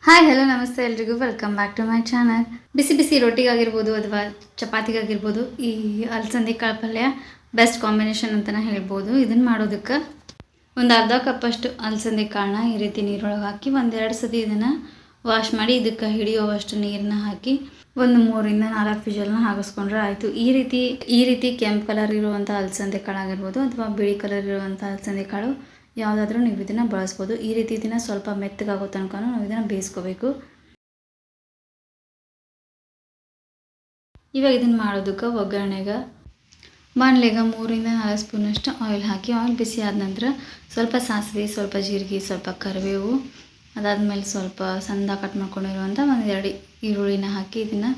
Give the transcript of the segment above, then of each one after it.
Hi hello ನಮಸ್ತೆ ಎಲ್ರಿಗೂ welcome back to my channel. ಬಿಸಿ ಬಿಸಿ ರೊಟ್ಟಿಗಾಗಿರ್ಬೋದು ಅಥವಾ ಚಪಾತಿಗಾಗಿರ್ಬೋದು ಈ ಅಲಸಂದಿ ಕಾಳು ಪಲ್ಯ ಬೆಸ್ಟ್ ಕಾಂಬಿನೇಷನ್ ಅಂತಲೇ ಹೇಳ್ಬೋದು. ಇದನ್ನು ಮಾಡೋದಕ್ಕೆ ಒಂದು ಅರ್ಧ ಕಪ್ಪಷ್ಟು ಅಲಸಂದಿ ಕಾಳನ್ನ ಈ ರೀತಿ ನೀರೊಳಗೆ ಹಾಕಿ ಒಂದೆರಡು ಸತಿ ಇದನ್ನು ವಾಶ್ ಮಾಡಿ ಇದಕ್ಕೆ ಹಿಡಿಯೋವಷ್ಟು ನೀರನ್ನ ಹಾಕಿ ಒಂದು 3-4 ವಿಷಲ್ನ ಹಾಕಿಸ್ಕೊಂಡ್ರೆ ಆಯಿತು. ಈ ರೀತಿ ಕೆಂಪು ಕಲರ್ ಇರುವಂಥ ಅಲಸಂದಿ ಕಾಳು ಆಗಿರ್ಬೋದು ಅಥವಾ ಬಿಳಿ ಕಲರ್ ಇರುವಂಥ ಅಲಸಂದಿ ಕಾಳು ಯಾವುದಾದ್ರೂ ನೀವು ಇದನ್ನು ಬಳಸ್ಬೋದು. ಈ ರೀತಿ ಇದನ್ನು ಸ್ವಲ್ಪ ಮೆತ್ತಗಾಗೋ ತನಕ ನಾವು ಇದನ್ನು ಬೇಯಿಸ್ಕೋಬೇಕು. ಇವಾಗ ಇದನ್ನು ಮಾಡೋದಕ್ಕೆ ಒಗ್ಗರಣೆಗೆ ಬಾಣಲೆಗೆ 3-4 ಸ್ಪೂನಷ್ಟು ಆಯಿಲ್ ಹಾಕಿ ಆಯಿಲ್ ಬಿಸಿ ಆದ ನಂತರ ಸ್ವಲ್ಪ ಸಾಸಿವೆ, ಸ್ವಲ್ಪ ಜೀರಿಗೆ, ಸ್ವಲ್ಪ ಕರಿಬೇವು, ಅದಾದಮೇಲೆ ಸ್ವಲ್ಪ ಸಣ್ಣದಾಗಿ ಕಟ್ ಮಾಡ್ಕೊಂಡಿರುವಂಥ 1-2 ಈರುಳ್ಳಿನ ಹಾಕಿ ಇದನ್ನು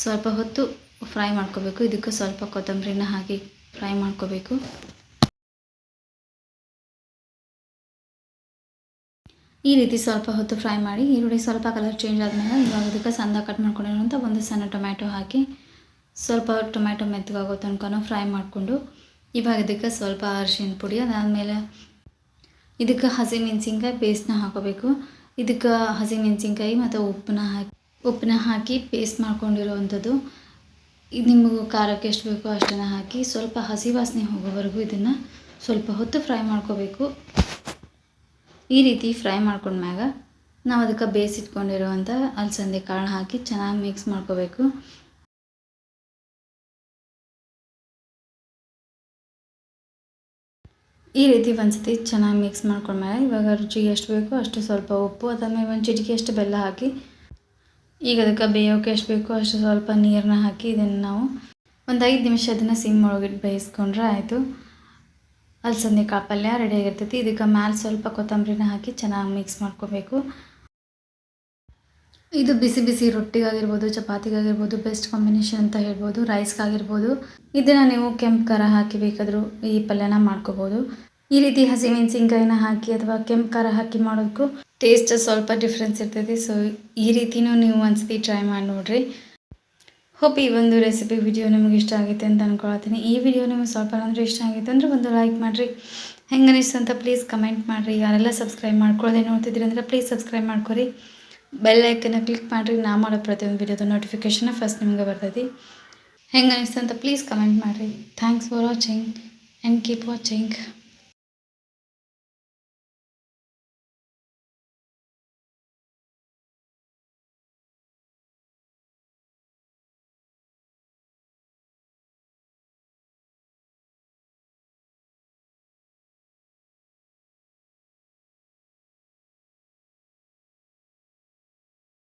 ಸ್ವಲ್ಪ ಹೊತ್ತು ಫ್ರೈ ಮಾಡ್ಕೋಬೇಕು. ಇದಕ್ಕೆ ಸ್ವಲ್ಪ ಕೊತ್ತಂಬರಿನ ಹಾಕಿ ಫ್ರೈ ಮಾಡ್ಕೋಬೇಕು. ಈ ರೀತಿ ಸ್ವಲ್ಪ ಹೊತ್ತು ಫ್ರೈ ಮಾಡಿ ಈರುಳ್ಳಿ ಸ್ವಲ್ಪ ಕಲರ್ ಚೇಂಜ್ ಆದಮೇಲೆ ಇವಾಗ ಇದಕ್ಕೆ ಸಣ್ಣದಾಗಿ ಕಟ್ ಮಾಡ್ಕೊಂಡಿರುವಂಥ ಒಂದು ಸಣ್ಣ ಟೊಮ್ಯಾಟೊ ಹಾಕಿ ಸ್ವಲ್ಪ ಟೊಮ್ಯಾಟೊ ಮೆತ್ತಗಾಗೋ ತನಕ ಫ್ರೈ ಮಾಡಿಕೊಂಡು ಇವಾಗ ಇದಕ್ಕೆ ಸ್ವಲ್ಪ ಅರಿಶಿನ ಪುಡಿ, ಅದಾದಮೇಲೆ ಇದಕ್ಕೆ ಹಸಿಮೆಣಸಿನ್ಕಾಯಿ ಪೇಸ್ಟ್ನ ಹಾಕೋಬೇಕು. ಇದಕ್ಕೆ ಹಸಿಮೆಣಸಿನ್ಕಾಯಿ ಮತ್ತು ಉಪ್ಪನ್ನ ಹಾಕಿ ಪೇಸ್ಟ್ ಮಾಡ್ಕೊಂಡಿರೋವಂಥದ್ದು. ಇದು ನಿಮಗೂ ಖಾರಕ್ಕೆ ಎಷ್ಟು ಬೇಕೋ ಅಷ್ಟನ್ನು ಹಾಕಿ ಸ್ವಲ್ಪ ಹಸಿ ವಾಸನೆ ಹೋಗೋವರೆಗೂ ಇದನ್ನು ಸ್ವಲ್ಪ ಹೊತ್ತು ಫ್ರೈ ಮಾಡ್ಕೋಬೇಕು. ಈ ರೀತಿ ಫ್ರೈ ಮಾಡ್ಕೊಂಡ್ಮ್ಯಾಗ ನಾವು ಅದಕ್ಕೆ ಬೇಯಿಸಿಟ್ಕೊಂಡಿರುವಂಥ ಅಲಸಂದಿ ಕಾಳು ಹಾಕಿ ಚೆನ್ನಾಗಿ ಮಿಕ್ಸ್ ಮಾಡ್ಕೋಬೇಕು. ಈ ರೀತಿ ಒಂದ್ಸತಿ ಚೆನ್ನಾಗಿ ಮಿಕ್ಸ್ ಮಾಡ್ಕೊಂಡ್ಮೇಲೆ ಇವಾಗ ರುಚಿಗೆ ಎಷ್ಟು ಬೇಕೋ ಅಷ್ಟು ಸ್ವಲ್ಪ ಉಪ್ಪು, ಅದಾದ್ಮೇಲೆ ಒಂದು ಚಿಟಿಕೆಯಷ್ಟು ಬೆಲ್ಲ ಹಾಕಿ ಈಗ ಅದಕ್ಕೆ ಬೇಯೋಕೆ ಎಷ್ಟು ಬೇಕೋ ಅಷ್ಟು ಸ್ವಲ್ಪ ನೀರನ್ನ ಹಾಕಿ ಇದನ್ನು ನಾವು ಒಂದು 5 ನಿಮಿಷ ಅದನ್ನು ಸಿಮ್ ಒಳಗಿಟ್ಟು ಬೇಯಿಸ್ಕೊಂಡ್ರೆ ಆಯಿತು. ಅಲಸಂದಿ ಕಾಳು ಪಲ್ಯ ರೆಡಿಯಾಗಿರ್ತೈತಿ. ಇದಕ್ಕೆ ಮ್ಯಾಲೆ ಸ್ವಲ್ಪ ಕೊತ್ತಂಬರಿನ ಹಾಕಿ ಚೆನ್ನಾಗಿ ಮಿಕ್ಸ್ ಮಾಡ್ಕೋಬೇಕು. ಇದು ಬಿಸಿ ಬಿಸಿ ರೊಟ್ಟಿಗಾಗಿರ್ಬೋದು, ಚಪಾತಿಗಾಗಿರ್ಬೋದು ಬೆಸ್ಟ್ ಕಾಂಬಿನೇಷನ್ ಅಂತ ಹೇಳ್ಬೋದು. ರೈಸ್ಗಾಗಿರ್ಬೋದು ಇದನ್ನು ನೀವು ಕೆಂಪು ಖಾರ ಹಾಕಿ ಬೇಕಾದರೂ ಈ ಪಲ್ಯನ ಮಾಡ್ಕೋಬೋದು. ಈ ರೀತಿ ಹಸಿಮೆಣಸಿನ್ಕಾಯಿನ ಹಾಕಿ ಅಥವಾ ಕೆಂಪು ಖಾರ ಹಾಕಿ ಮಾಡೋದಕ್ಕೂ ಟೇಸ್ಟ್ ಸ್ವಲ್ಪ ಡಿಫ್ರೆನ್ಸ್ ಇರ್ತೈತಿ. ಸೊ ಈ ರೀತಿನೂ ನೀವು ಒಂದ್ಸತಿ ಟ್ರೈ ಮಾಡಿ ನೋಡಿರಿ. ಹೋಪ್ ಈ ಒಂದು ರೆಸಿಪಿ ವಿಡಿಯೋ ನಿಮಗೆ ಇಷ್ಟ ಆಗುತ್ತೆ ಅಂತ ಅಂದ್ಕೊಳ್ತೀನಿ. ಈ ವಿಡಿಯೋ ನಿಮಗೆ ಸ್ವಲ್ಪ ಅಂದರೆ ಇಷ್ಟ ಆಗಿತ್ತು ಅಂದರೆ ಒಂದು ಲೈಕ್ ಮಾಡಿರಿ. ಹೆಂಗೆ ಅನಿಸ್ತು ಅಂತ ಪ್ಲೀಸ್ ಕಮೆಂಟ್ ಮಾಡಿರಿ. ಯಾರೆಲ್ಲ ಸಬ್ಸ್ಕ್ರೈಬ್ ಮಾಡ್ಕೊಳ್ಳೋದೇ ನೋಡ್ತಿದ್ದೀರಿ ಅಂದರೆ ಪ್ಲೀಸ್ ಸಬ್ಸ್ಕ್ರೈಬ್ ಮಾಡ್ಕೊರಿ. ಬೆಲ್ ಐಕನ್ನ ಕ್ಲಿಕ್ ಮಾಡಿರಿ. ನಾ ಮಾಡೋ ಪ್ರತಿಯೊಂದು ವಿಡಿಯೋದ ನೋಟಿಫಿಕೇಷನ್ ಫಸ್ಟ್ ನಿಮಗೆ ಬರ್ತೈತಿ. ಹೆಂಗೆ ಅನಿಸ್ತು ಅಂತ ಪ್ಲೀಸ್ ಕಮೆಂಟ್ ಮಾಡಿರಿ. Thanks for watching and keep watching.